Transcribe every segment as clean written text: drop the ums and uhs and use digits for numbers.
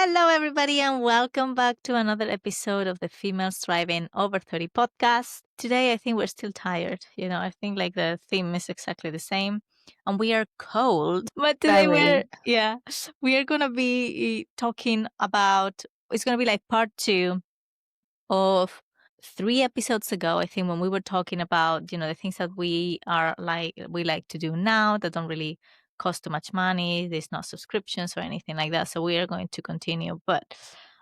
Hello, everybody, and welcome back to another episode of the Females Thriving Over 30 podcast. Today, I think we're still tired. I think like the theme is exactly the same, and we are cold. But today, Very. we are going to be talking about, it's going to be like part two of 3 episodes ago, I think, when we were talking about, the things that we like to do now that don't really cost too much money. There's not subscriptions or anything like that. So we are going to continue. But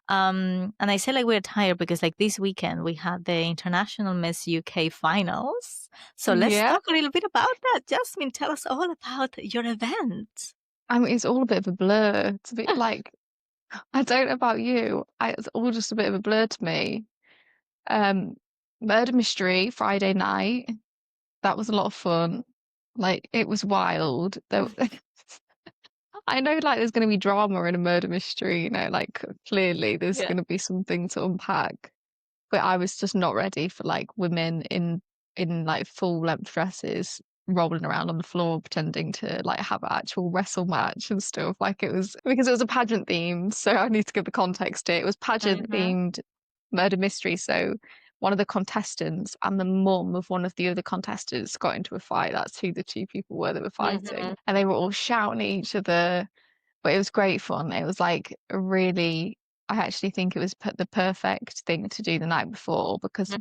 and I say like we're tired because like this weekend we had the International Miss UK finals. So let's Yeah. talk a little bit about that. Jasmine, tell us all about your event. I mean, it's all a bit of a blur. It's a bit like, I don't know about you. It's all just a bit of a blur to me. Um, Murder Mystery Friday night. That was a lot of fun. Like, it was wild. I know, like, there's going to be drama in a murder mystery, like, clearly there's Yeah. going to be something to unpack. But I was just not ready for like women in like full length dresses rolling around on the floor pretending to like have an actual wrestle match and stuff. Like it was because it was a pageant themed, so I need to give the context to it. It was pageant themed murder mystery. So one of the contestants and the mum of one of the other contestants got into a fight. That's who the two people were that were fighting. And they were all shouting at each other. But it was great fun. It was like a really I actually think it was the perfect thing to do the night before because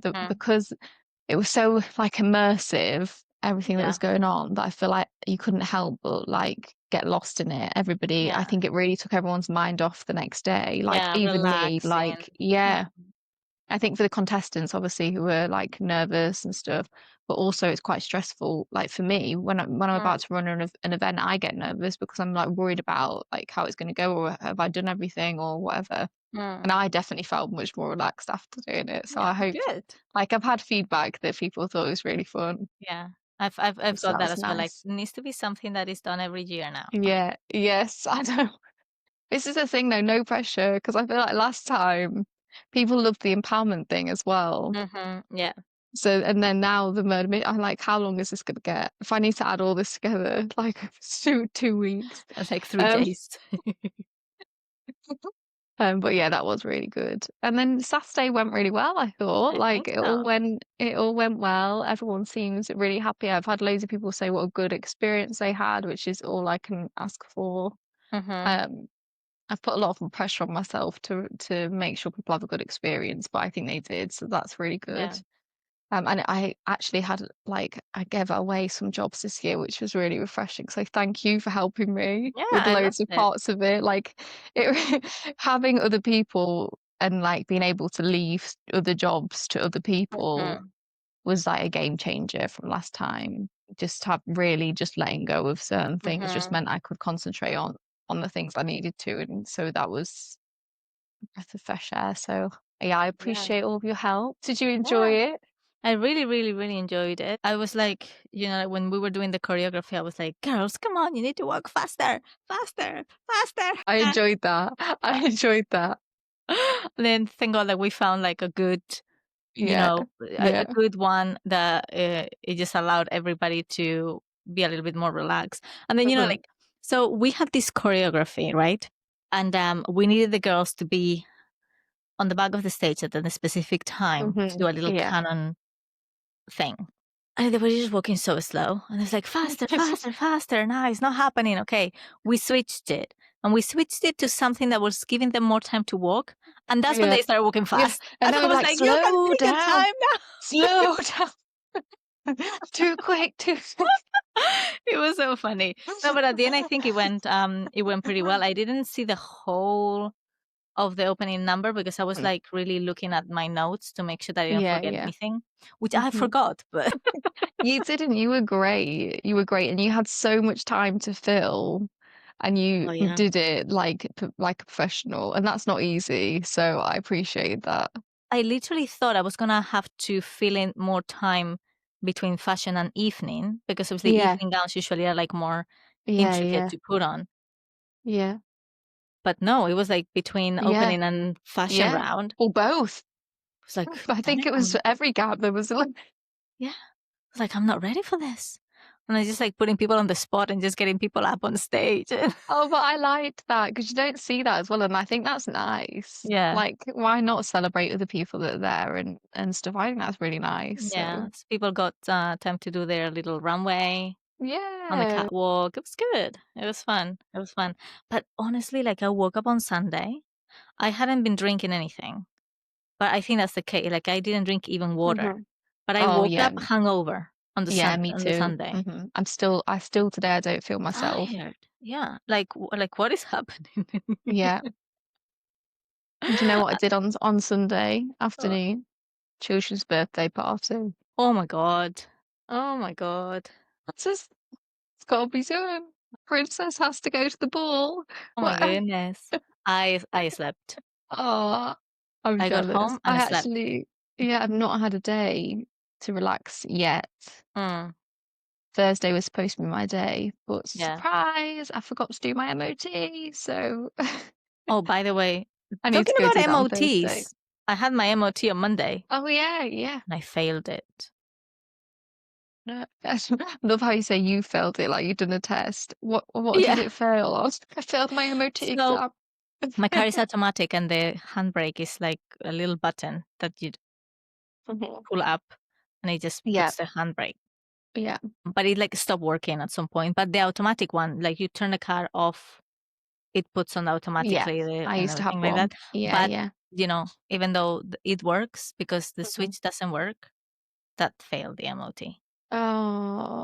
it was so like immersive, everything that was going on, that I feel like you couldn't help but like get lost in it. Everybody, I think it really took everyone's mind off the next day. Like even me, like I think for the contestants, obviously, who were like nervous and stuff, but also it's quite stressful. Like for me, when I'm about to run an event, I get nervous because I'm like worried about like how it's going to go, or have I done everything, or whatever. And I definitely felt much more relaxed after doing it. So I hope, Good. like, I've had feedback that people thought it was really fun. Yeah. I've So got that that was as well. Like nice. it needs to be something that is done every year now. Yeah. Yes. I know. This is the thing, though. No pressure, because I feel like last time people loved the empowerment thing as well. Yeah. So, and then now the murder mystery, I'm like, how long is this going to get? If I need to add all this together, like 2 weeks. That's like 3 Um, days. but yeah, that was really good. And then Saturday went really well, I thought. I Like think so. it all went well. Everyone seems really happy. I've had loads of people say what a good experience they had, which is all I can ask for. Um, I've put a lot of pressure on myself to make sure people have a good experience, but I think they did, so that's really good. Yeah. And I actually had like I gave away some jobs this year, which was really refreshing. So thank you for helping me Yeah, with I loved loads of it. parts of it. Like it having other people and like being able to leave other jobs to other people was like a game changer from last time. Just have really just letting go of certain things just meant I could concentrate on the things I needed to. And so that was a breath of fresh air. So yeah, I Yeah. appreciate all of your help. Did you enjoy Yeah. it? I really, really, really enjoyed it. I was like, when we were doing the choreography, I was like, girls, come on, you need to walk faster, faster, faster. I enjoyed that. I enjoyed that. And then thank God that we found like a good, Yeah. a Yeah. good one that it just allowed everybody to be a little bit more relaxed. And then, Mhm. like, so we had this choreography, right? And we needed the girls to be on the back of the stage at a specific time to do a little Yeah. canon thing. And they were just walking so slow. And it's like, faster, faster, faster. No, it's not happening. Okay. We switched it. And we switched it to something that was giving them more time to walk. And that's when Yeah. they started walking Yeah. fast. And And they I were was like, like, you can slow take your down, time now. slow down. Too quick, too quick. It was so funny. No, but at the end, I think it went pretty well. I didn't see the whole of the opening number because I was like really looking at my notes to make sure that I didn't Yeah, forget yeah. anything, which I forgot, but You didn't. You were great. You were great, and you had so much time to fill, and you oh yeah. did it like a professional, and that's not easy. So I appreciate that. I literally thought I was gonna have to fill in more time between fashion and evening because obviously Yeah, evening gowns usually are like more yeah, intricate yeah, to put on. yeah, But no, it was like between yeah, opening and fashion yeah, round. or both. I was like, I damn think it, it was for every gap there was like, yeah. I was like, I'm not ready for this. And it's just like putting people on the spot and just getting people up on stage. Oh, but I liked that because you don't see that as well, and I think that's nice. Yeah. Like, why not celebrate with the people that are there and stuff? I think that's really nice. Yeah. So So people got time to do their little runway on the yeah. catwalk. It was good. It was fun. It was fun. But honestly, like I woke up on Sunday. I hadn't been drinking anything, but I think that's the case. Like I didn't drink even water, Hmm. but I Oh woke yeah, up hungover yeah, me on the too. Sunday. I still today I don't feel myself. Tired. Yeah. Like like what is happening? Yeah. Do you know what I did on Sunday Oh afternoon? Children's birthday party. oh my god. Oh my god. It's just it's gotta be done. Princess has to go to the ball. Oh my What? goodness. I slept. Oh, I'm I got jealous. home and I slept. Yeah, I've not had a day to relax yet. Mm, Thursday was supposed to be my day, but yeah. surprise, I forgot to do my MOT, so Oh, by the way, I need to talking go about do that on Thursday. MOTs, I had my MOT on Monday Oh yeah, yeah. and I failed it. No, I love how you say you failed it, like you've done a test. What did Yeah. it fail on? I failed my MOT So exam. my car is automatic and the handbrake is like a little button that you Mhm. pull up and it just Yeah, puts the handbrake. yeah, But it like stopped working at some point. But the automatic one, like you turn the car off, it puts on yeah. automatically I and used to have everything like one. that. Yeah, But yeah. you know, even though it works because the Mhm. switch doesn't work, that failed the MOT.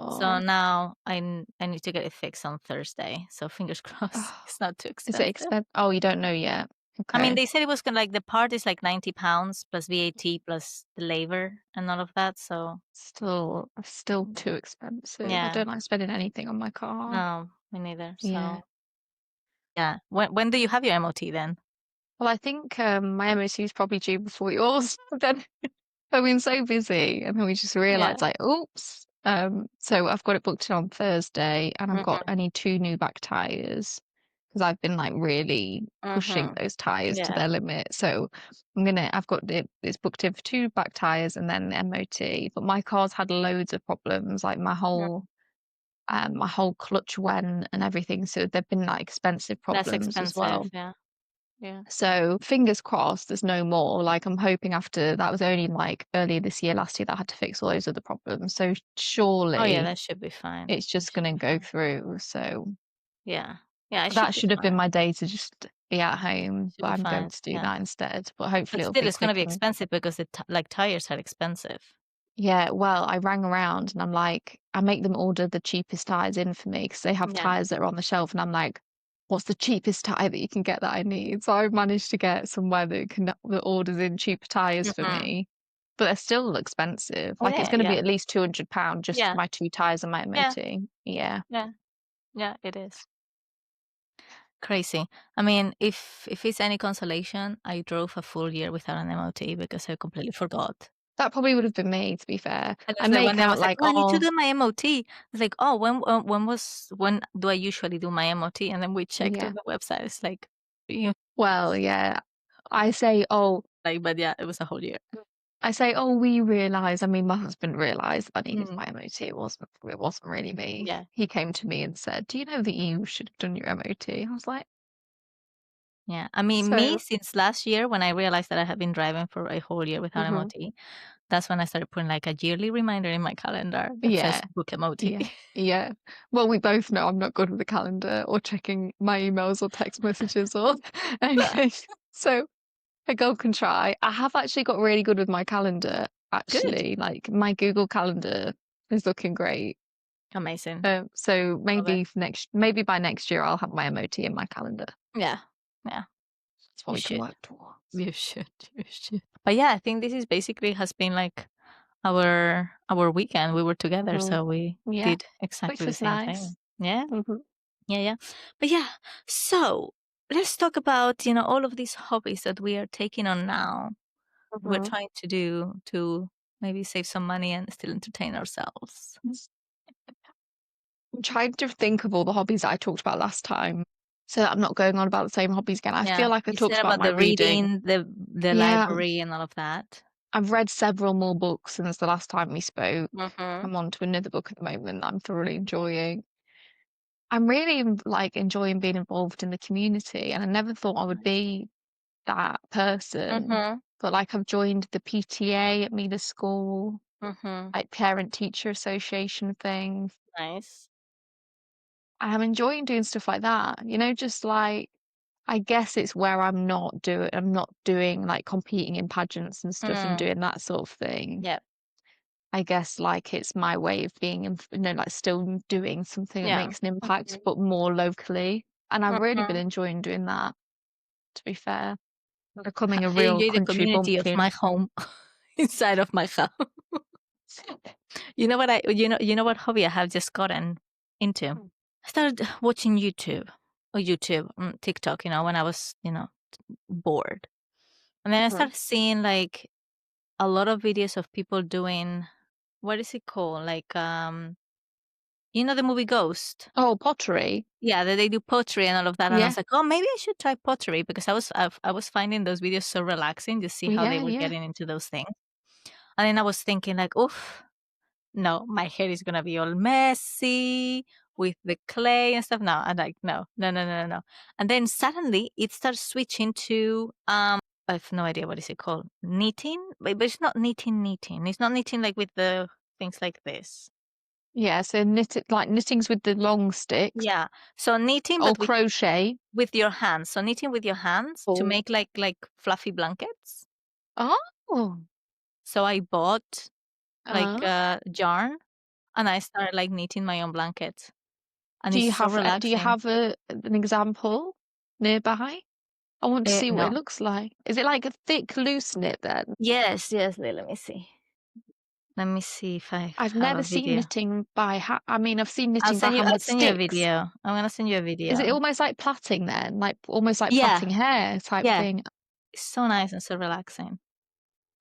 So Oh, now I need to get it fixed on Thursday. So fingers crossed oh, it's not too is it expensive. expensive? Oh, you don't know yet. I mean, Okay. they said it was gonna like the part is like £90 plus VAT plus the labor and all of that. So Still too expensive. I yeah, don't like spending anything on my car. no, me neither. Yeah. So yeah, when do you have your MOT then? Well, I think my MOT is probably due before yours. But then I've been so busy, and then we just Yeah. realised, like, oops. So I've got it booked in on Thursday, and I Mhm. need two new back tires because I've been like really pushing Mhm. those tires to Yeah. their limit. So I've got it's booked in for two back tires and then MOT. But my car's had loads of problems, like Mm. my whole clutch went and everything. So they've been like expensive That's problems as expensive. well. Yeah. Yeah. So fingers crossed there's no more. Like I'm hoping after that was only like earlier this year, last year that I had to fix all those other problems. So Oh yeah, surely that should be fine. it's That just should gonna be go fine. through. So Yeah. Yeah, it should that be should have been fine. my day to just be at home, Should but be I'm going fine. to do Yeah. that instead. But hopefully But it'll still, be it's gonna be quicker. expensive because the like tires are expensive. Yeah, well, I rang around and I'm like, I make them order the cheapest tires in for me because they have Yeah. tires that are on the shelf, and I'm like, what's the cheapest tire that you can get that I need? So I managed to get somewhere that orders in cheaper tires for Mhm. me, but they're still expensive. Oh Like it's yeah, going to be yeah. at least £200 just for Yeah. my two tires and my Yeah. MOT. Yeah. Yeah. Yeah, it is. Crazy. I mean, if it's any consolation, I drove a full year without an MOT because I completely forgot. That probably would have been me, to be fair. And I it's like one make day I out was like, like, "Oh, I need to oh, do my MOT." It's like, "Oh, when do I usually do my MOT?" And then we checked yeah. on the website. It's like, you Well, yeah. I say, oh, like, but yeah, it was a whole year. we realised, I mean, my husband realised I needed Mm. my MOT. It wasn't really me. Yeah. He came to me and said, "Do you know that you should have done your MOT?" I was like, Yeah. I mean, me so, since last year when I realized that I had been driving for a whole year without hmm MOT, that's when I started putting like a yearly reminder in my calendar that says yeah, book MOT. yeah, yeah. Well, we both know I'm not good with the calendar or checking my emails or text messages or anything. So a girl can try. I have actually got really good with my calendar, Good. actually. Like my Google Calendar is looking great. Amazing. So Love it. maybe by next year I'll have my MOT in my calendar. Yeah. Yeah. That's what You we can should. work towards. You should. You should. But yeah, I think this is basically has been like our weekend. We were together, Hmm. so we Yeah, did exactly which the was same nice. thing. Yeah. Hmm. Yeah, yeah. But yeah, so let's talk about, all of these hobbies that we are taking on now. We're Hmm. trying to do to maybe save some money and still entertain ourselves. I'm trying to think of all the hobbies that I talked about last time, so that I'm not going on about the same hobbies again. I Yeah. feel like I You talked said about about my the reading. reading, the Yeah, library and all of that. I've read several more books since the last time we spoke. Mm-hmm. I'm on to another book at the moment that I'm thoroughly enjoying. I'm really like enjoying being involved in the community, and I never thought I would Nice. be that person. Mm-hmm. But like I've joined the PTA at Mila's school, Mm-hmm. like parent teacher association thing. Nice. I'm enjoying doing stuff like that. Just like I guess it's where I'm not doing like competing in pageants and stuff and Mm. doing that sort of thing. Yeah. I guess like it's my way of being, like still doing something that Yeah. makes an impact, Mm-hmm. but more locally. And I've really been Mm-hmm. enjoying doing that, to be fair. Becoming a I real enjoy the country community of bumpkin. my home inside of my house. You know what hobby I have just gotten into? I started watching TikTok, when I was, bored. And then I Mhm. started seeing like a lot of videos of people doing, what is it called? Like, the movie Ghost. Oh, pottery. Yeah, that they do pottery and all of that. And I Yeah, was like, oh, maybe I should try pottery because I was finding those videos so relaxing to see how they yeah, were yeah. getting into those things. And then I was thinking like, oof, no, my hair is gonna be all messy with the clay and stuff. No, I'm like, no, no, no, no, no, no. And then suddenly it starts switching to I have no idea what is it called. Knitting? But it's not knitting. It's not knitting like with the things like this. Yeah, so knittings with the long sticks. Yeah. So knitting Or but crochet. with your hands. So knitting with your hands to Oh. make like fluffy blankets. Oh. So I bought like Uh, a yarn and I started like knitting my own blankets. And it's so do you relaxing. have an example nearby? I want to see what it No. looks like. Is it like a thick, loose knit then? Yes, yes. Let me see. Let me see if I I've have never a seen video. knitting by hand. I mean, I've seen I'll knitting by send you. hand I'll with send you a sticks. video. I'm gonna send you a Is it video. almost like plaiting then? Like almost like Yeah, plaiting hair type yeah. thing? It's so nice and so relaxing.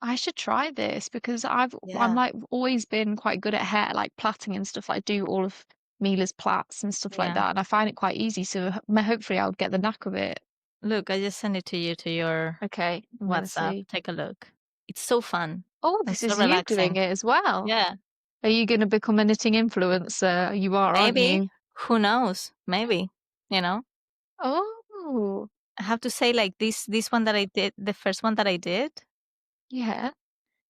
I should try this because I'm Yeah, like always been quite good at hair, like plaiting and stuff. Like do all of Mila's plaits and stuff like yeah. that, and I find it quite easy. So hopefully I'll get the knack of it. Look, I just sent it to you to your Okay, I'm gonna WhatsApp. see. Take a look. It's so fun Oh, and this so is you doing relaxing. it as well. Yeah, Are you going to become a knitting influencer? You are, aren't maybe. you? Who knows? Maybe. You know. Oh, I have to say, like this one that I did, the first one that I did. yeah,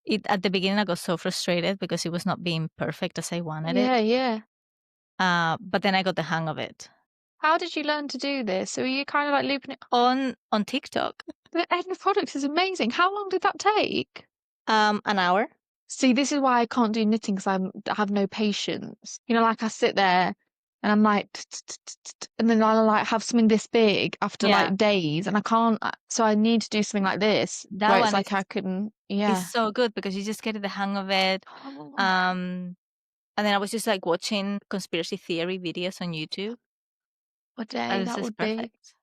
It at the beginning I got so frustrated because it was not being perfect as I wanted yeah, it. yeah. But then I got the hang of it How did you learn to do this? So are you kind of like looping it? on TikTok. The end product is amazing. How long did that take? An hour. See, this is why I can't do knitting because I have no patience. Like I sit there and I'm like, and then I'll like have something this big after Yeah, like days, and I can't. So I need to do something like this that where it's one like I can, is yeah. so good because you just get the hang of it. Oh, Um, and then I was just like watching conspiracy theory videos on YouTube, what and day this that is would be. perfect,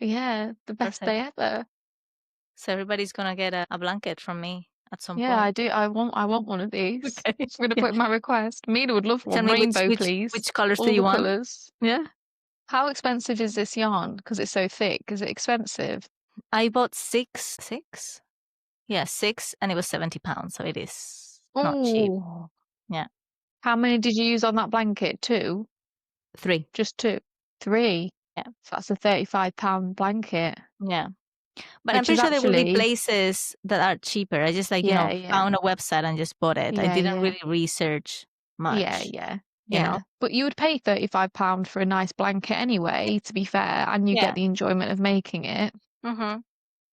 Yeah, the best perfect. day ever. So everybody's gonna get a blanket from me at some Yeah, I point. do. I want one of these. Okay. I'm gonna Yeah. put in my request. Mina would love Tell one. me which Rainbow, which please. which colors do All you the want? colours. Yeah. How expensive is this yarn? Because it's so thick. Is it expensive? I bought six. Yeah, six, and it was £70, so it is not cheap. Oh, Yeah, how many did you use on that blanket? Two? three. Just two? Three? Yeah, So that's a £35 blanket, yeah. But I'm which pretty is sure there will be actually, places that are cheaper. I just yeah, yeah, found a website and just bought it. I yeah, didn't yeah, really research yeah, much, yeah, you yeah. know. But you would pay £35 for a nice blanket anyway, to be fair, and you get Yeah. the enjoyment of making it. Mm-hmm.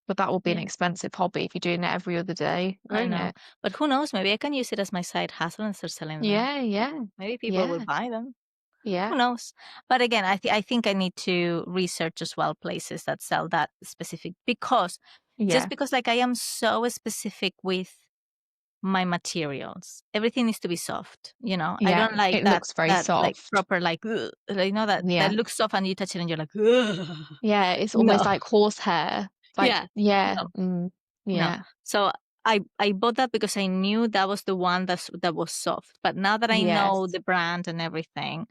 But that will be an Yeah, expensive hobby if you're doing it every other day, I won't know. it? But who knows? Maybe I can use it as my side hustle and start selling them. Yeah, yeah, Maybe people will yeah, buy them. yeah, Who knows? But again, I think I need to research as well places that sell that specific because just yeah, because like I am so specific with my materials. Everything needs to be soft, you know. I yeah. don't like It that looks very that like soft. proper like that Yeah, looks soft and you touch it and you're like, ugh. yeah. It's No. almost like horsehair. Like, Yeah. yeah, No. No. yeah, So I bought that because I knew that was the one that was soft. But now that I know yes, the brand and everything,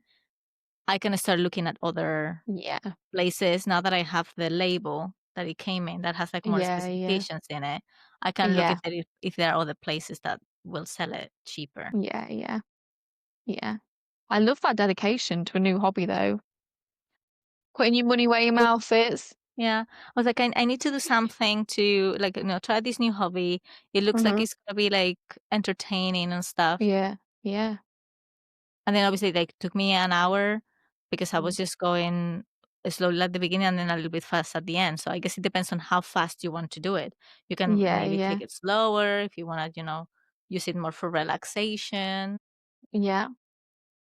I can start looking at other yeah, places now that I have the label that it came in that has like more yeah, yeah, specifications in it. I can look Yeah. if there are other places that will sell it cheaper. Yeah, yeah, yeah. I love that dedication to a new hobby though. Putting your money where your Yeah. mouth is. Yeah. I was like, I need to do something to like, try this new hobby. It looks like Mhm. it's gonna be like entertaining and stuff. Yeah, yeah. And then obviously like took me an hour because I Mm. was just going slowly at the beginning and then a little bit fast at the end. So I guess it depends on how fast you want to do it. You can Yeah, maybe yeah, take it slower if you wanna, use it more for relaxation. yeah,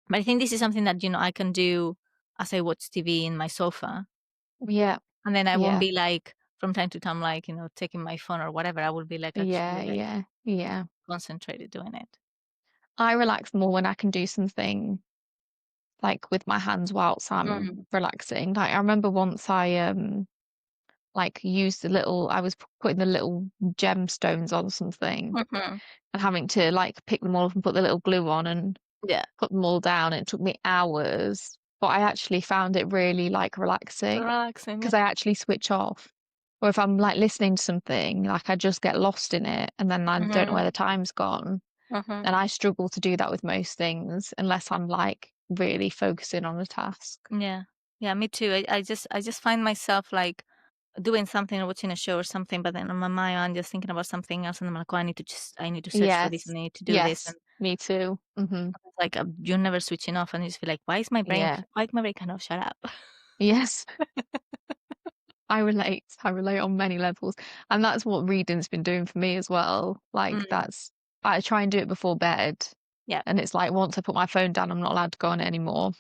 But I think this is something that, I can do as I watch TV in my sofa. yeah, And then I won't yeah, be like from time to time, like, taking my phone or whatever. I will be like yeah, actually like yeah, yeah. concentrated doing it. I relax more when I can do something like with my hands whilst Mm. I'm relaxing. Like I remember once I like used the little I was putting the little gemstones on something Mhm. and having to like pick them all up and put the little glue on and Yeah. put them all down. It took me hours, but I actually found it really like relaxing Relaxing, because yeah. I actually switch off. Or if I'm like listening to something, like I just get lost in it and then I don't know Mhm. where the time's gone. Mhm. And I struggle to do that with most things unless I'm like really focusing on a task. Yeah. Yeah, me too. I just find myself like doing something or watching a show or something, but then on my mind I'm just thinking about something else and I'm like, oh, I need to search for this Yes. and I need to do this Yes. and Me too. it's like you're never switching off and you just feel like, Yeah. why my brain cannot shut up? Yes. I relate. I relate on many levels. And that's what reading's been doing for me as well. Like Mm. I try and do it before bed. Yeah. And it's like once I put my phone down, I'm not allowed to go on it anymore.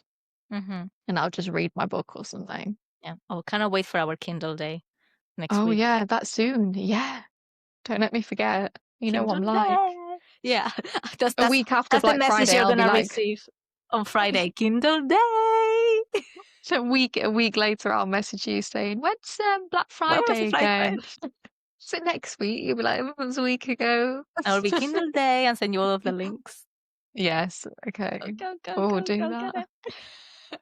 Mhm. And I'll just read my book or something. Yeah. Oh, cannot wait for our Kindle day next Oh week. yeah, that's soon. Yeah. Don't let me forget. You know what Kindle I'm like. day. Yeah. That's A that's week after that's the Black message Friday, you're I'll be gonna like, receive on Friday. Kindle day. a week later, I'll message you saying, "When's Black When was Friday the Black Friday? again?" Is it next week? You'll be like, "It was a week ago." I will be Kindle day and send you all of the links. Yes. Go, Okay. go, go, We'll go, do go get that. it.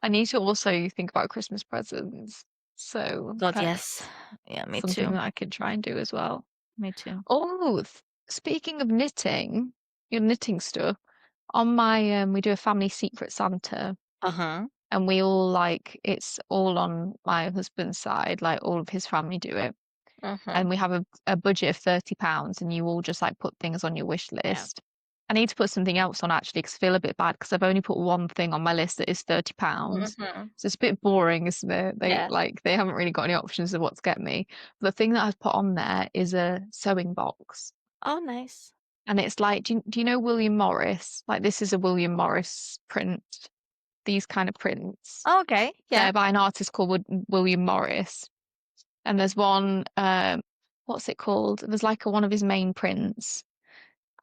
I need to also think about Christmas presents. So God, yes. that's Yeah, me something too. that I could try and do as well. Me too. Oh, speaking of knitting, your knitting stuff, on my we do a family secret Santa Uh-huh. and we all like it's all on my husband's side, like all of his family do it. Uh-huh. And we have a budget of £30 and you all just like put things on your wish Yeah. list. I need to put something else on actually because I feel a bit bad because I've only put one thing on my list that is £30. Mm-hmm. So it's a bit boring, isn't it? They Yeah. like they haven't really got any options of what to get me. The thing that I've put on there is a sewing box. Oh, nice. And it's like, do you know William Morris? Like this is a William Morris print, these kind of prints. Okay. Yeah. They're by an artist called William Morris. And there's one, what's it called? There's like one of his main prints.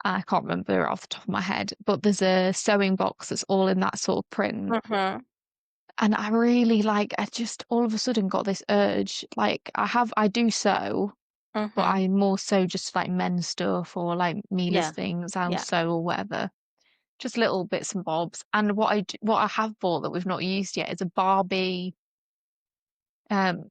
I can't remember off the top of my head, but there's a sewing box that's all in that sort of print. Uh-huh. And I really like, I just all of a sudden got this urge. Like I do sew, but Uh-huh. I more so just like men's stuff or like Mila's Yeah. things, I'll Yeah. sew or whatever. Just little bits and bobs. And what I have bought that we've not used yet is a Barbie, um,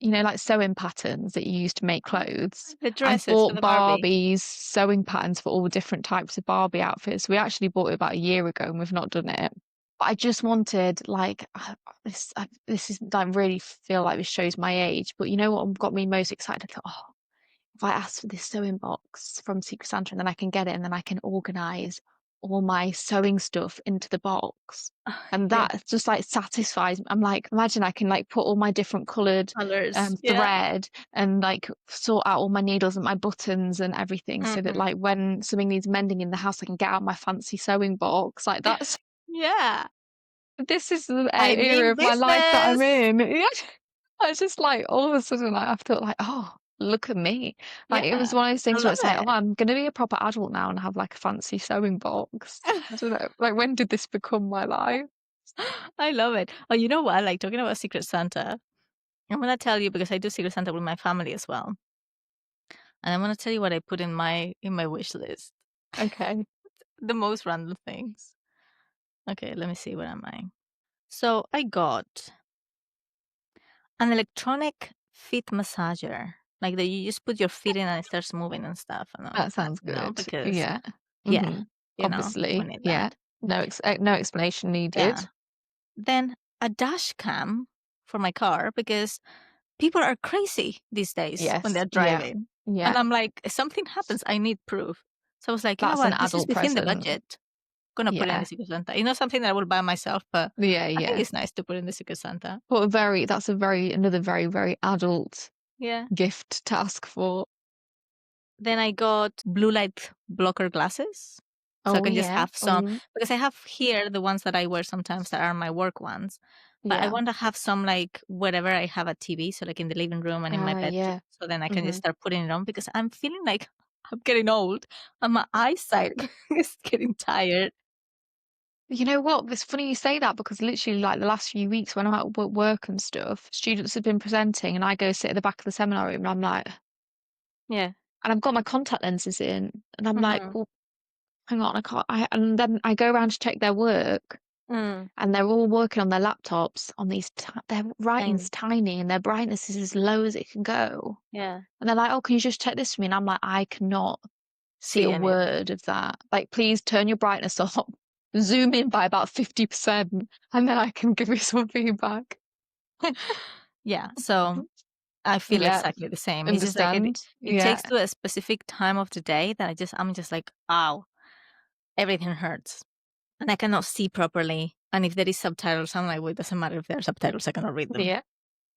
like sewing patterns that you use to make clothes. The I've dresses for bought the Barbie. Barbie's sewing patterns for all different types of Barbie outfits. We actually bought it about a year ago and we've not done it. But I just wanted like this is I really feel like this shows my age. But you know what got me most excited? I thought, oh, if I ask for this sewing box from Secret Santa and then I can get it and then I can organize all my sewing stuff into the box. And Yeah. that just like satisfies me. I'm like, imagine I can like put all my different colored Colors. Yeah. thread and like sort out all my needles and my buttons and everything so that Mm-hmm. like when something needs mending in the house, I can get out my fancy sewing box. Like that's Yeah. this is the I era mean of my life that I'm business. in. Yeah. I was just like, all of a sudden, like, I felt like, oh, look at me. Like, it was Yeah. one of those I things where love it's like, oh, it. I'm going to be a proper adult now and have like a fancy sewing box. I don't know. Like, when did this become my life? I love it. Oh, you know what? Like talking about Secret Santa, I'm gonna tell you because I do Secret Santa with my family as well. And I'm gonna tell you what I put in my wish list. Okay. The most random things. Okay, let me see, where am I? So I got an electronic feet massager, like that you just put your feet in and it starts moving and stuff. And I'm That fine, sounds you know, good. because Yeah. yeah, Mhm. you know, we Obviously, need yeah. that. No explanation Yeah. needed. Then a dash cam for my car because people are crazy these days when Yes. they're Yeah. driving. And Yeah. I'm like, if something happens, I need proof. So I was like, you know That's an what? This is adult within the present. budget. Gonna put it in the Yeah. Secret Santa. You know, something that I will buy myself, but Yeah, I think yeah. it's nice to put in the Secret Santa. But that's a very another very, very adult Yeah. gift to ask for. Then I got blue light blocker glasses. So I Oh, can just yeah. have some Oh, because I have here the ones that I wear sometimes that are my work ones. But I yeah. want to have some like wherever I have a TV, so like in the living room and in my Ah, bedroom. yeah. So then I can just Mhm. start putting it on because I'm feeling like I'm getting old and my eyesight is getting tired. You know what? It's funny you say that because literally, like the last few weeks when I'm at work and stuff, students have been presenting, and I go sit at the back of the seminar room, and I'm like, Yeah. and I've got my contact lenses in, and I'm like, Mhm. well, hang on, I can't. And then I go around to check their work, Mm. and they're all working on their laptops on these. Their writing's Tiny. tiny, and their brightness is as low as it can go. Yeah. And they're like, oh, can you just check this for me? And I'm like, I cannot see a See anything. word of that. Like, please turn your brightness up, zoom in by about 50%, and then I can give you some feedback. Yeah. So I feel Yeah, exactly the same. It's just like understand. it Yeah. takes to a specific time of the day that I'm just like, ow, everything hurts. And I cannot see properly. And if there is subtitles, I'm like, well, it doesn't matter if there are subtitles, I cannot read them. Yeah.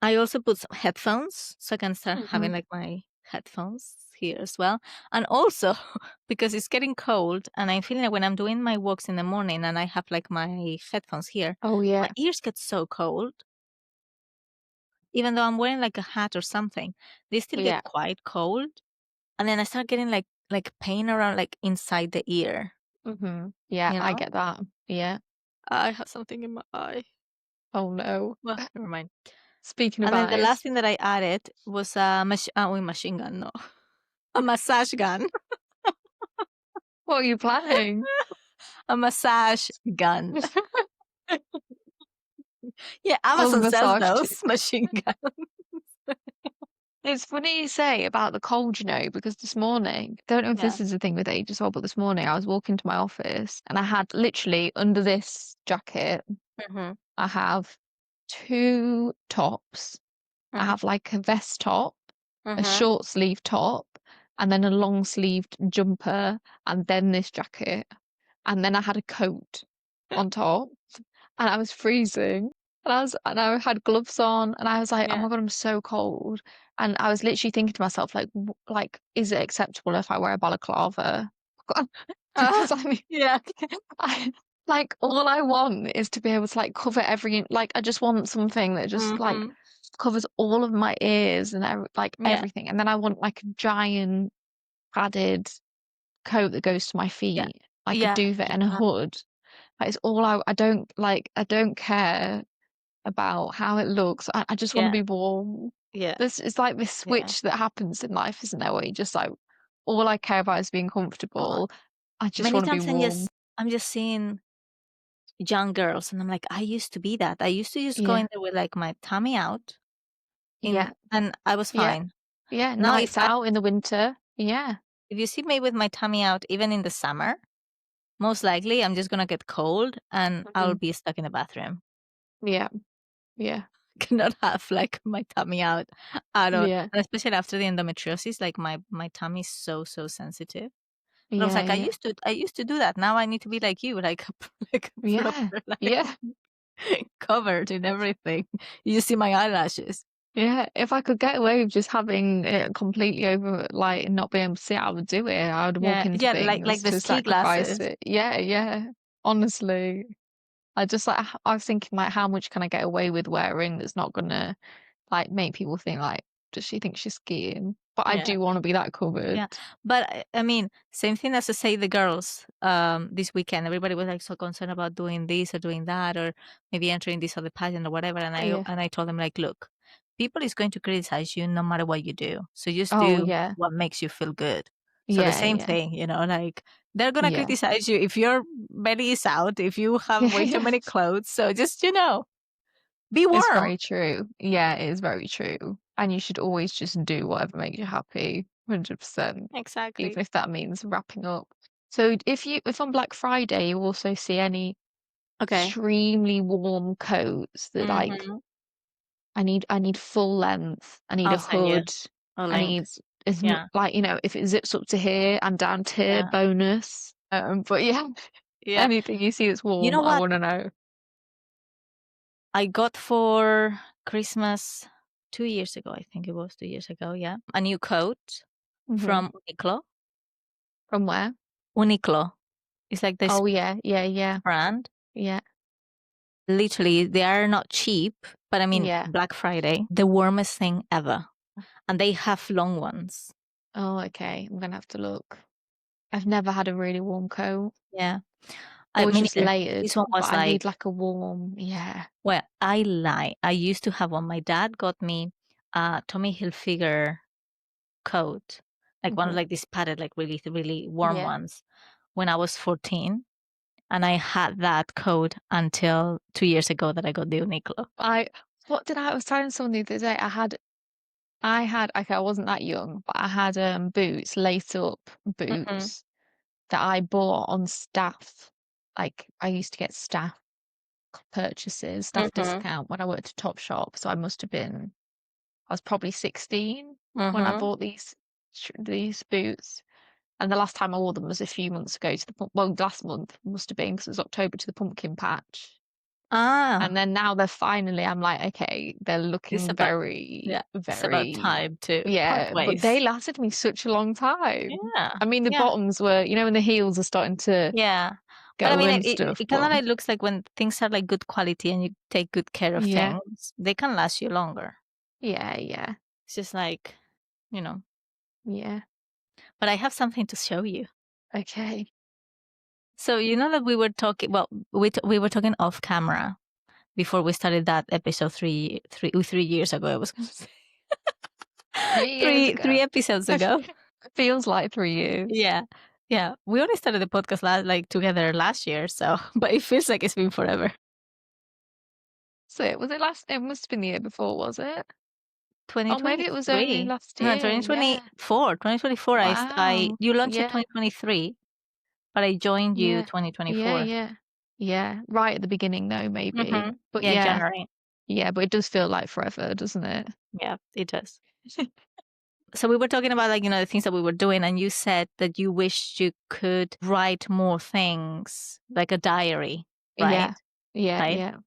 I also put some headphones so I can start Hmm. having like my headphones here as well. And also because it's getting cold and I'm feeling like when I'm doing my walks in the morning and I have like my headphones here, Oh, my yeah. ears get so cold. Even though I'm wearing like a hat or something, they still Yeah. get quite cold. And then I start getting like pain around like inside the ear, Yeah, you I know? get that. Yeah. I have something in my eye. Oh, no. Well, never mind. Speaking of And then the last eyes, thing that I added was a machine gun, no, a massage gun, what are you planning? a massage gun. Yeah, Oh, Amazon sells massage. those machine guns. It's funny you say about the cold, because this morning, don't know if Yeah. this is a thing with age as well, but this morning I was walking to my office and I had literally under this jacket, Mhm. I have two tops. I Mm. have like a vest top, a Mhm. short sleeve top, and then a long sleeved jumper, and then this jacket. And then I had a coat on top, and I was freezing. And I had gloves on, and I was like, "Oh Yeah. my God, I'm so cold." And I was literally thinking to myself, like, is it acceptable if I wear a balaclava? Because I mean, Yeah. I like all I want is to be able to like cover like I just want something that just like Mhm. covers all of my ears and like Yeah. everything. And then I want like a giant padded coat that goes to my Yeah. feet, like a Yeah. duvet and a Yeah. hood. That is all I don't like. I don't care about how it looks. I just want to Yeah. be warm. Yeah. This is like this Yeah. switch that happens in life, isn't there? Where you just like all I care about is being Oh, comfortable. I just many want to be times warm. I'm just seeing young girls and I'm like, I used to be that. I used to just go Yeah, in there with like my tummy out in yeah, and I was yeah, fine. yeah. Now Nights out in the winter. Yeah. if you see me with my tummy out even in the summer, most likely I'm just gonna get cold and I'll Mhm. be stuck in the bathroom. Yeah, yeah, Cannot have like my tummy out at all. yeah, And especially after the endometriosis, like my tummy is so sensitive. And I was yeah, like, yeah, I used to do that. Now I need to be like you, like like yeah, proper like yeah. covered in everything. You just see my eyelashes. Yeah, if I could get away with just having it completely over, like, and not being able to see it, I would do it. I would walk Yeah, into yeah, things like the to ski sacrifice glasses. it. Yeah, yeah. Honestly, I just like I was thinking like, how much can I get away with wearing that's not gonna like make people think like, does she think she's skiing? But I Yeah. do want to be that covered. Yeah, but I mean, same thing as to say the girls this weekend. Everybody was like so concerned about doing this or doing that, or maybe entering this other pageant or whatever. Yeah. And I told them like, look, people is going to criticize you no matter what you do. So just Oh do yeah. what makes you feel good. So the Yeah, same yeah. thing, like they're gonna Yeah. criticize you if your belly is out, if you have Yeah, way too yeah. many clothes. So just be It's warm. very true. Yeah, it is very true. And you should always just do whatever makes you happy, 100%, Exactly. even if that means wrapping up. So if on Black Friday you also see any Okay. extremely warm coats that like Mhm. I need full length, I need a I'll send you hood, a I link. need as Yeah. like, if it zips up to here and down to here, Yeah. bonus. But yeah, Yeah. anything you see that's You warm, know I what wanna know. I got for Christmas 2 years ago, I think it was 2 years ago, yeah. A new coat Mhm. from Uniqlo. From where? Uniqlo. It's like this Oh, yeah, yeah, yeah, brand. yeah, Literally, they are not cheap, but I mean, yeah. Black Friday, the warmest thing ever. And they have long ones. Oh, okay, I'm gonna have to look. I've never had a really warm coat. Yeah. Always Me just neither. layered, This one but was I like, need like a warm, yeah. well, I lie. I used to have one. My dad got me a Tommy Hilfiger coat, like one of Mhm. like these padded, like really, really warm Yeah. ones when I was 14. And I had that coat until 2 years ago that I got the Uniqlo. I I was telling someone the other day, okay, I wasn't that young, but I had boots, lace up Mhm, boots that I bought on staff. Like I used to get staff purchases, staff mhm, discount when I worked at Topshop. So I was probably 16 when I mhm. bought these boots. And the last time I wore them was a few months ago well, last month must have been because it was October to the pumpkin patch. And Ah, then now I'm like, okay, they're it's looking about very, yeah, it's about very, time to part yeah, but ways. they lasted me such a long time. Yeah, I mean, the yeah, bottoms were, when the heels are starting to yeah. But I go mean, and stuff, it kinda but like looks like when things are like good quality and you take good care of yeah, things, they can last you longer. yeah, yeah, It's just like, you know. yeah. But I have something to show you. Okay. So you know that we were talking. Well, we were talking off camera before we started that episode 3 years ago. I was gonna say 3 years three ago. episodes ago. Feels like 3 years. Yeah, yeah. We only started the podcast like together last year, so but it feels like it's been forever. So it must have been the year before, was it? Oh, maybe it was only 2023. last No, year. Yeah. 2024. 2024. Wow. You launched it Yeah. 2023, but I joined you Yeah. Yeah, 2024. yeah. Yeah. Right at the beginning though, maybe. But Yeah, yeah. January. Yeah, but it does feel like forever, doesn't it? Yeah, it does. So we were talking about like, the things that we were doing, and you said that you wished you could write more things, like a diary, right? Yeah. Yeah, Right? yeah.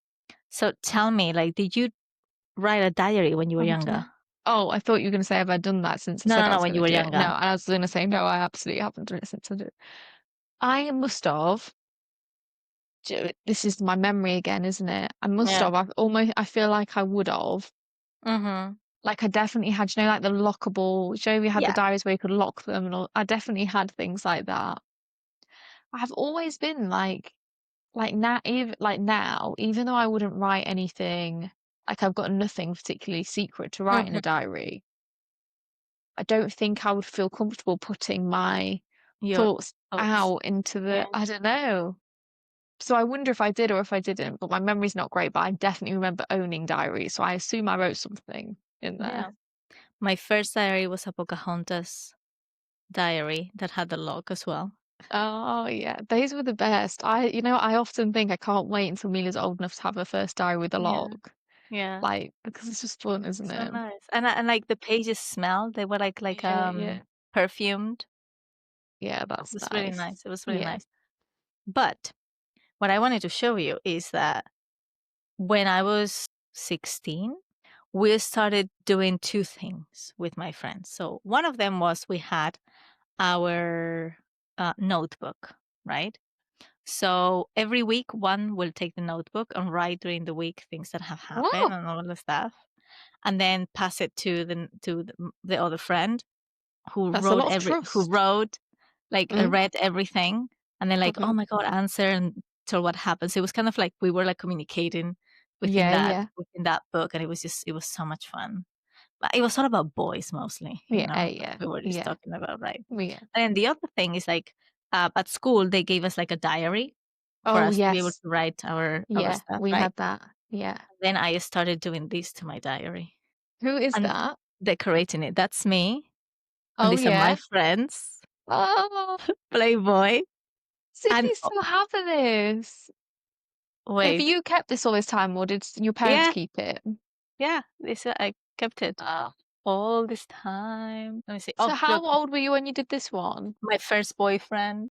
So tell me, like, did you write a diary when you were Oh younger? dear. Oh, I thought you were going to say, have I done that since I No, said no, I no, was when going you to were do it? No, younger. and I was going to say, no, I absolutely haven't done it since I did it. I must have. This is my memory again, isn't it? I must Yeah. have. I feel like I would have. Mm-hmm. Like I definitely had, like the lockable, we had the Yeah. diaries where you could lock them and all. I definitely had things like that. I've always been now, even though I wouldn't write anything, like I've got nothing particularly secret to write in a Mm-hmm. diary. I don't think I would feel comfortable putting my Your thoughts thoughts. out into Yeah. I don't know. So I wonder if I did or if I didn't, but my memory's not great, but I definitely remember owning diaries. So I assume I wrote something in there. Yeah. My first diary was a Pocahontas diary that had the log as well. Oh yeah, those were the best. I often think I can't wait until Mila's old enough to have her first diary with a Yeah. log. Yeah. Like, because it's just fun, isn't So it? nice. And like the pages smell, they were like Yeah, yeah. perfumed. Yeah, It that's was really nice. nice. It was really Yeah. nice. But what I wanted to show you is that when I was 16, we started doing two things with my friends. So one of them was we had our notebook, right? So every week, one will take the notebook and write during the week things that have happened Oh, and all the stuff, and then pass it to the other friend that's a lot of who trust. wrote like Mm, read everything, and then like, oh mhm. my god, answer and tell what happens. It was kind of like we were like communicating Yeah, yeah. within that book, and it was so much fun. But it was all about boys mostly, Yeah, like yeah. we were just Yeah. talking about, right? Yeah. And then the other thing is like at school they gave us like a diary for Oh, us to be able yes. to write our Yeah, stuff, we right? had that. Yeah. Then I started doing this to my diary. Who is And that? decorating it. That's me, and Oh these are my yeah. friends, Oh, Playboy, and Zippy's so happy this. Have wait, you kept this all this time, or did your parents yeah, keep it? yeah, this I kept it Oh. all this time. Let me see. So Oh, how look, old were you when you did this one? my first boyfriend.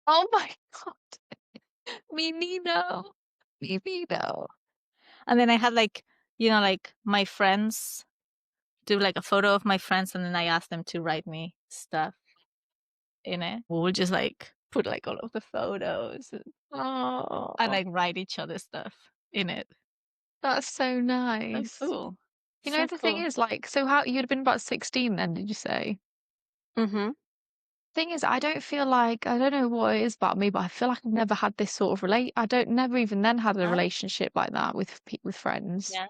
Oh my God. Me neither. Me neither. And then I had like, like my friends do like a photo of my friends, and then I asked them to write me stuff in it. We would just like put like all of the photos and Oh, like write each other stuff in it. that's so So nice. cool. You know, So the thing cool. is, like, so how you'd have been about 16 then, did you say? Mm-hmm. Thing is, I don't feel like, I don't know what it is about me, but I feel like I've never had this sort of I don't, never even then had a Huh? relationship like that with friends. Yeah.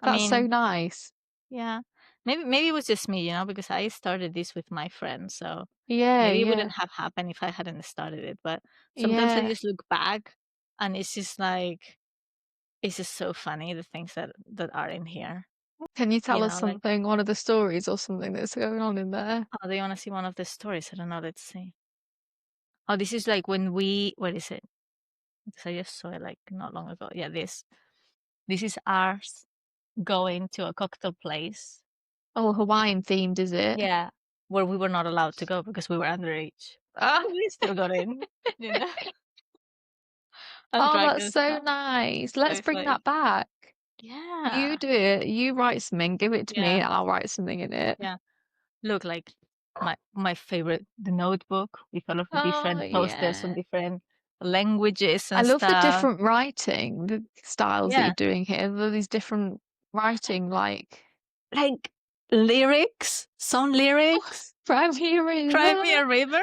I That's so mean, nice. yeah. Maybe it was just me, because I started this with my friends, so Yeah, maybe it yeah, wouldn't have happened if I hadn't started it. But sometimes I yeah. just look back and it's just like it's just so funny the things that are in here. Can you tell us Like, something, one of the stories or something that's going on in there? oh, do you want to see one of the stories? I don't know. Let's see. Oh, this is like when we. What is it? Because I just saw it like not long ago. Yeah, this is ours going to a cocktail place. Oh, Hawaiian themed, is it? Yeah, where we were not allowed to go because we were underage. Ah, We still got in, you know, and oh, dragged that's us so out. nice. So Let's it's bring like, that back. You yeah, do it. You write something, give it to me, yeah, and I'll write something in it. yeah. Look, like my favorite, the notebook with all of the Oh, different posters on yeah. different languages I and love the stuff. different writing, the styles that you're Yeah, doing here. These different writing, like, like lyrics, song oh, lyrics. Primary Cry me River. a river.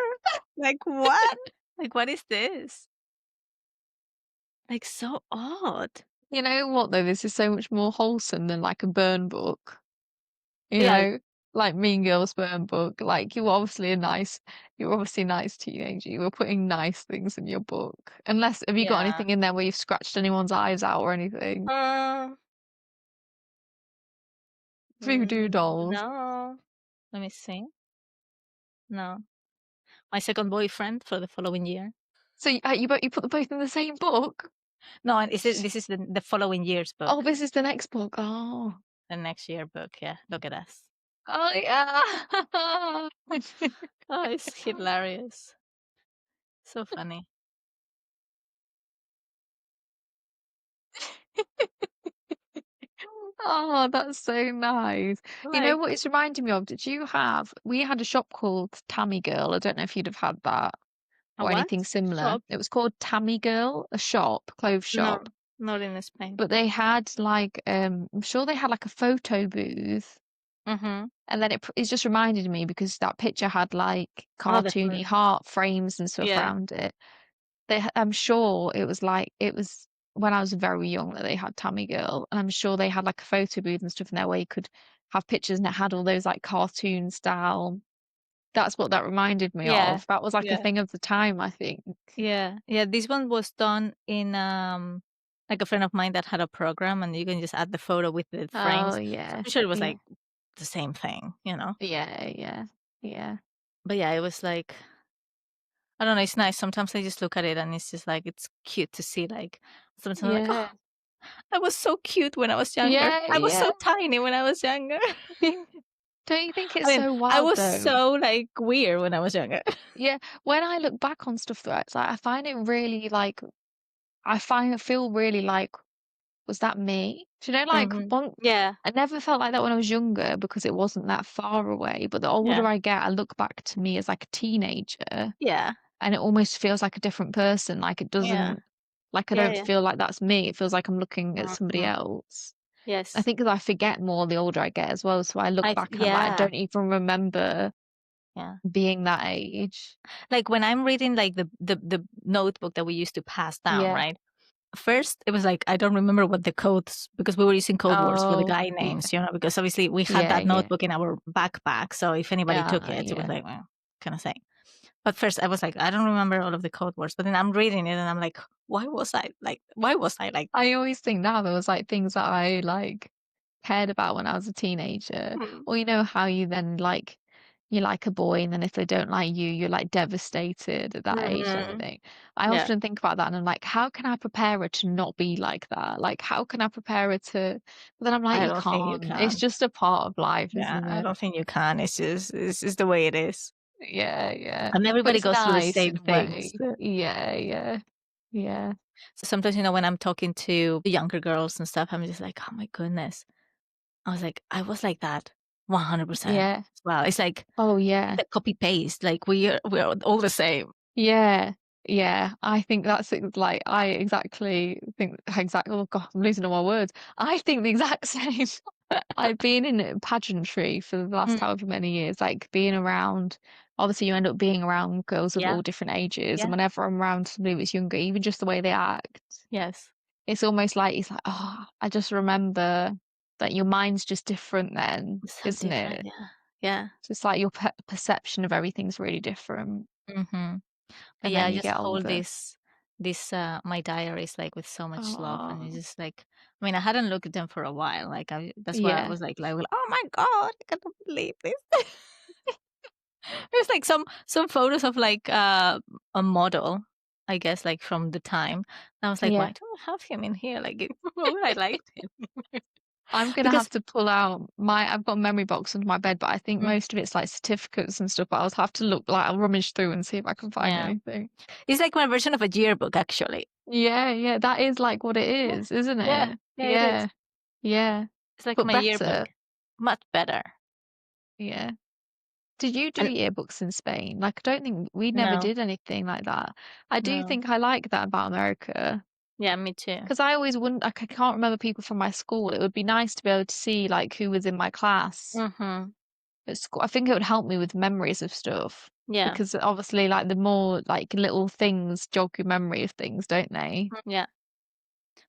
Like what? Like what is this? Like so odd. You know what, though? This is so much more wholesome than like a burn book. You Yeah, know, like Mean Girls burn book. Like you're obviously a nice teenager. You were putting nice things in your book. Unless, have you got yeah. anything in there where you've scratched anyone's eyes out or anything? Uh, Voodoo dolls. no. Let me see. No. My second boyfriend for the following year. So you put them both in the same book? No, and this is the following year's Oh, book. this is the next book. Oh, The next year book. Yeah, look at us. oh yeah. Oh, it's hilarious. So funny. Oh, that's so nice. You know Like what it's reminding me of? We had a shop called Tammy Girl. I don't know if you'd have had that a or what? anything similar. Shop? It was called Tammy Girl, a shop, clothes No, shop. not in Spain. But they had like, I'm sure they had like a photo booth. Mm-hmm. And then it just reminded me because that picture had like Oh, cartoony definitely. heart frames and stuff Yeah. around it. I'm sure it was when I was very young that they had Tammy Girl, and I'm sure they had like a photo booth and stuff in there where you could have pictures, and it had all those like cartoon style. That's what that reminded me Yeah. of. That was like a Yeah. thing of the time, I think. Yeah. Yeah. This one was done in like a friend of mine that had a program, and you can just add the photo with the Oh frames. So yeah, I'm sure it was yeah, like the same thing. yeah, yeah, yeah, But yeah, it was like I don't know, it's nice. Sometimes I just look at it and it's just like it's cute to see like sometimes I'm like, yeah, oh, I was so cute when I was younger. yeah, I was yeah. so tiny when I was younger. Don't you think I it's mean, so I wild was though? so like weird when I was younger. Yeah, when I look back on stuff though, it's like I find it really like I feel really like was that me? Do you know, like one, Yeah, I never felt like that when I was younger because it wasn't that far away. But the older yeah, I get, I look back to me as like a teenager yeah, and it almost feels like a different person. Like it yeah, doesn't, like I yeah, don't yeah. feel like that's me. It feels like I'm looking at somebody Mhm. else. I Yes, think because I forget more the older I get as well. So I look back and I'm like, I yeah, don't even remember yeah. being that age. Like when I'm reading like the notebook that we used to pass down, Yeah. right? First, it was like I don't remember what the codes because we were using code words for the Oh, guy yeah. names, because obviously we had Yeah. that Yeah. notebook in our backpack. So if anybody took it, it was Yeah. like, well, kind of thing. But first, I was like, I don't remember all of the code words. But then I'm reading it and I'm like, why was I like? Why was I like? I always think now there was like things that I like. cared about when I was a teenager. Mm. Or you know how you then like you like a boy and then if they don't like you, you're like devastated at that age and Mhm. everything. I Yeah, often think about that and I'm like, how can I prepare her to not be like that? Like how can I prepare her to but then I'm like, I you don't think you can't. It's can. just a part of life, Yeah, isn't I it? don't think you can. It's just the way it is. Yeah, yeah. And But everybody it's goes through the nice same in a things. way. Yeah, yeah. Yeah. So sometimes, when I'm talking to the younger girls and stuff, I'm just like, "Oh my goodness." I was like, "I was like that 100% Yeah. as well." It's like Oh yeah. the copy paste, like we're all the same. Yeah, yeah. I think that's it, like I exactly think exactly. Oh God, I'm losing all my words. I think the exact same. I've been in pageantry for the last Mm, however many years, like being around. Obviously, you end up being around girls of yeah, all different ages, and yeah, whenever I'm around somebody that's younger, even just the way they act, yes. it's almost like it's like, oh, I just remember that your mind's just different then, It's so isn't different, it? yeah. Yeah. Just like your perception of everything's really different, Mhm. But and yeah, then I you just get hold older. my diaries, like, with so much love, and it's Oh, just like I mean, I hadn't looked at them for a while, like, that's why I yeah. was like, "Oh my god, I cannot believe this." There's, like, some photos of, like, a model, I guess, like, from the time. And I was like, Yeah. "Why do I have him in here?" Like, why would I like him? I'm gonna Because have to pull out my I've got a memory box under my bed, but I think mm, most of it's like certificates and stuff, but I'll have to look like I'll rummage through and see if I can find yeah. anything. It's like my version of a yearbook, actually. Yeah, yeah, that is like what it Yeah. is, isn't Yeah. it? Yeah, it is. Yeah, yeah. It's like But my yearbook. better. Much better. Yeah. Did you do And yearbooks in Spain? Like, I don't think we never no, did anything like that. I do no. think I like that about America Yeah, me too. because I always wouldn't like I can't remember people from my school. It would be nice to be able to see like who was in my class Mhm. at school. I think it would help me with memories of stuff Yeah. because obviously, like the more like little things jog your memory of things, don't they? Yeah.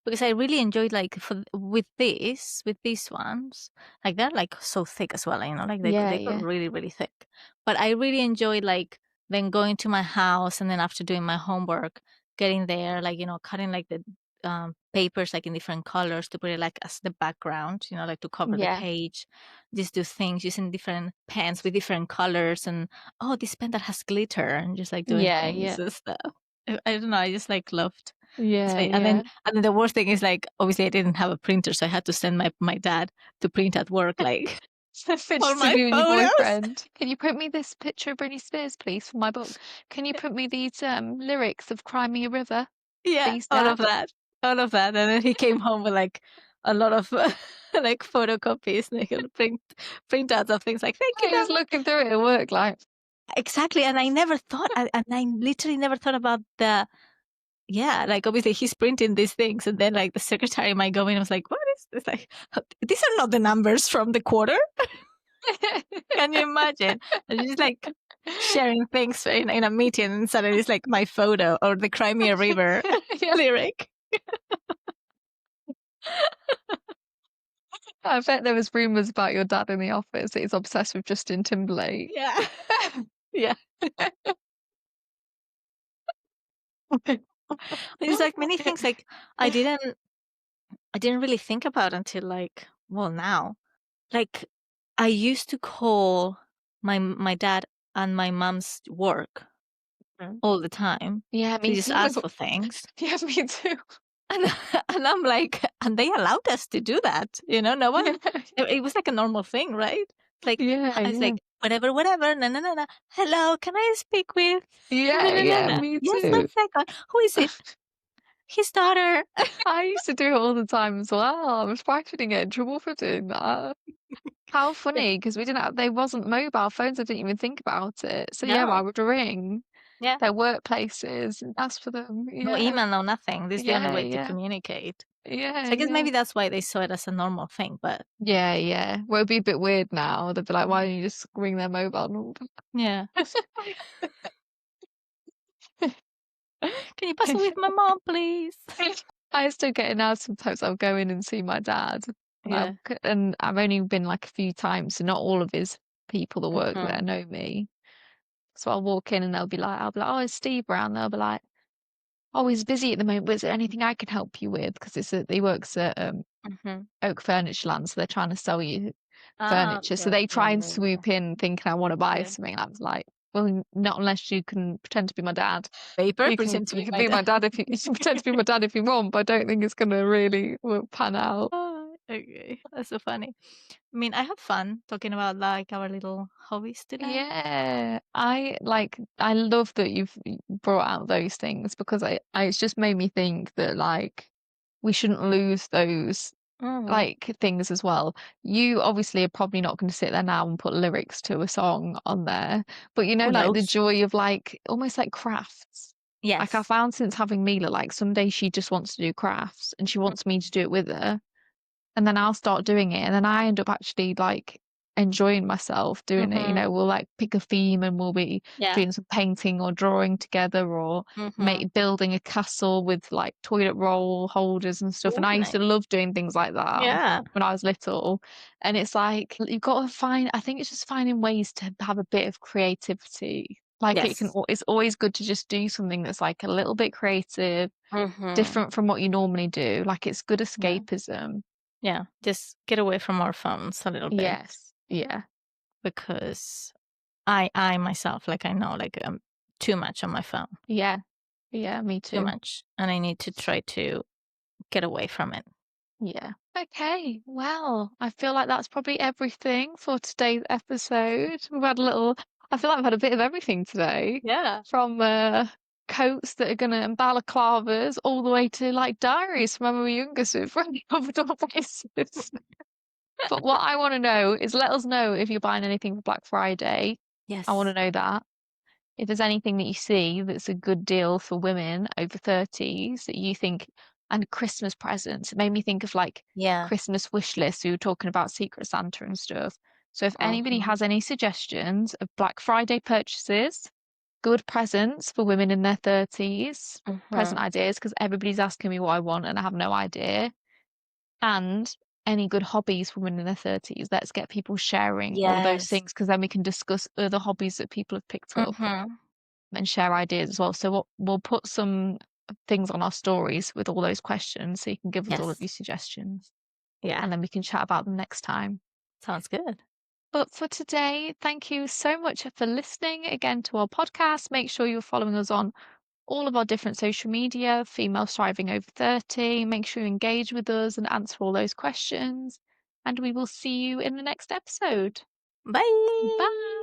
Because I really enjoyed, like, with these ones, like, they're, like, so thick as well, like, Yeah, they got yeah, really, really thick. But I really enjoyed, like, then going to my house, and then after doing my homework, getting there, like, cutting, like, the, papers, like, in different colors to put it, like, as the background, like, to cover the yeah, page. Just do things using different pens with different colors and, "Oh, this pen that has glitter," and just, like, doing yeah, things yeah, and stuff. I don't know, I just, like, loved yeah, and then yeah. the worst thing is, like, obviously, I didn't have a printer, so I had to send my dad to print at work, like, all Just to my you and your photos. boyfriend. Can you print me this picture of Britney Spears, please, for my book? Can you print me these lyrics of Cry Me a River, Yeah, please, Dad? all of that, and then he came home with, like, a lot of, like, photocopies, like, and printouts of things, like, "Thank you, I Dad." was looking through it at work, like, Exactly, and I literally never thought about the yeah, like, obviously, he's printing these things, and then, like, the secretary might go in and was like, "What is this?" Like, "These are not the numbers from the quarter." Can you imagine? And just like sharing things in a meeting, and suddenly it's like my photo or the Crimea River yeah. lyric. I bet there was rumors about your dad in the office that he's obsessed with Justin Timberlake. Yeah. Yeah. It's like many things like I didn't I didn't really think about until like, well, now. Like I used to call my dad and my mom's work Mm. all the time Yeah, to me just too. ask for things. Yeah, me too. And and I'm like, and they allowed us to do that, no one Yeah, it was like a normal thing, right? It's like yeah, I was yeah. like, "Whatever, whatever, no, no, no, no. Hello, can I speak with no, Yeah, no, no, yeah, no. me Yes, 1 too. second. Who is it? His daughter." I used to do it all the time as well. I was surprised we didn't get in trouble for doing that. How Yeah. funny, because we didn't have, they wasn't mobile phones. I didn't even think about it. So yeah, I No. would ring Yeah. their workplaces and ask for them. No Yeah, email, no nothing. This is the only yeah, way to yeah, communicate. yeah, So I guess yeah. maybe that's why they saw it as a normal thing, but Yeah, yeah. Well, it'd be a bit weird now. They'd be like, why don't you just ring their mobile number? yeah. "Can you pass me with my mom, please?" I still get it now. Sometimes I'll go in and see my dad, and Yeah. I've only been like a few times, so not all of his people that work there Mhm. know me. So I'll walk in and I'll be like, "Oh, is Steve around?" They'll be like, oh, he's busy at the moment, but is there anything I can help you with? Because he works at Mhm. Oak Furniture Land, so they're trying to sell you Ah, furniture. So okay, they try and okay, swoop in thinking I want to buy yeah. something. I was like, well, not unless you can pretend to be my dad. Paper, You can pretend to you be can my be dad. my dad if you can pretend to be my dad if you want, but I don't think it's gonna really pan out. Oh, okay, that's so funny. I mean, I have fun talking about, like, our little hobbies today. Yeah, I love that you've brought out those things because it's just made me think that like we shouldn't lose those Mm, like things as well. You obviously are probably not going to sit there now and put lyrics to a song on there, but you know, who like the knows? joy of like almost like crafts. Like I Yes. found since having Mila, like some days she just wants to do crafts and she wants me to do it with her and then I'll start doing it, and then I end up actually like enjoying myself doing it. You Mhm. know, we'll like pick a theme and we'll be Yeah. doing some painting or drawing together or Mhm. make building a castle with like toilet roll holders and stuff. And Ooh, I used to nice. love doing things like that Yeah. when I was little. And it's like you've got to find, I think it's just finding ways to have a bit of creativity. Like Yes. it's always good to just do something that's like a little bit creative, Mhm. different from what you normally do. Like it's good Yeah. escapism. Yeah. Just get away from our phones a little bit Yes. Yeah. because I myself, like, I know, like, too much on my phone, Yeah. Yeah, me too too. much, and I need to try to get away from it. Yeah. Okay. Well, I feel like that's probably everything for today's episode. We've had a little, I feel like I've had a bit of everything today, Yeah. from coats that are gonna and balaclavas all the way to like diaries from when we were younger, so we've really covered all bases. But what I want to know is let us know if you're buying anything for Black Friday. I want to Yes. know that. If there's anything that you see that's a good deal for women over 30s that you think, and Christmas presents, it made me think of like Yeah. Christmas wish lists. We were talking about Secret Santa and stuff. So if anybody Mhm. has any suggestions of Black Friday purchases, good presents for women in their 30s, present Mhm. ideas, because everybody's asking me what I want and I have no idea, and any good hobbies for women in their 30s, let's get people sharing all those Yes. things because then we can discuss other hobbies that people have picked up Mhm. and share ideas as well. So we'll put some things on our stories with all those questions so you can give us all of Yes. your suggestions Yeah. and then we can chat about them next time. Sounds good. But for today, thank you so much for listening again to our podcast. Make sure you're following us on all of our different social media, Female Striving Over 30. Make sure you engage with us and answer all those questions. And we will see you in the next episode. Bye. Bye.